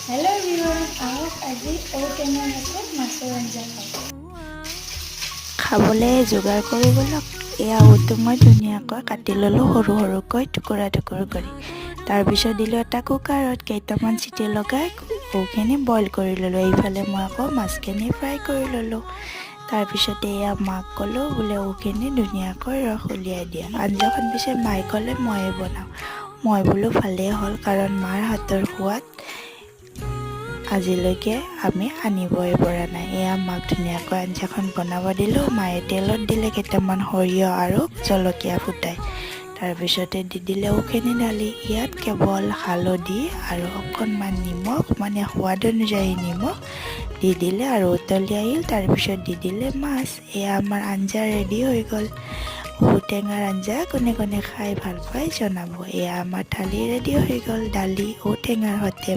Hello everyone, আহক আজি ঔটেঙাৰ সৈতে মাছৰ আঞ্জা খাওঁ। খাবলৈ যোগাৰ কৰিবলৈ এয়া ঔটো মই ধুনীয়াকৈ কাটি ল'লোঁ সৰু সৰুকৈ টুকুৰা কৰি। তাৰপিছত দিলোঁ এটা কুকাৰত কেইটামান চিটি লগাই ঔখিনি বইল কৰি ল'লোঁ। এইফালে মই আকৌ মাছখিনি ফ্ৰাই কৰি ল'লোঁ। তাৰপিছতে এয়া মাক ক'লোঁ বোলে ঔখিনি ধুনীয়াকৈ ৰস উলিয়াই দিয়া। আঞ্জাখন পিছে মায়ে ক'লে ময়ে বনাওঁ। মই বোলো ভালেই হ'ল, কাৰণ মাৰ হাতৰ সোৱাদ আজিলৈকে আমি আনিবই পৰা নাই। এয়া মাক ধুনীয়াকৈ আঞ্জাখন বনাব দিলোঁ। মায়ে তেলত দিলে কেইটামান সৰিয়হ আৰু জলকীয়া ফুটাই। তাৰপিছতে দি দিলে ঔখিনি ঢালি। ইয়াত কেৱল হালধি আৰু অকণমান নিমখ, মানে সোৱাদ অনুযায়ী নিমখ দি দিলে আৰু উতলি আহিল। তাৰপিছত দি দিলে মাছ। এয়া আমাৰ আঞ্জা ৰেডি হৈ গ'ল। ঔটেঙাৰ আঞ্জা কোনে কোনে খাই ভাল পায় জনাব। এয়া আমাৰ থালি ৰেডি হৈ গ'ল। দালি ঔটেঙাৰ সৈতে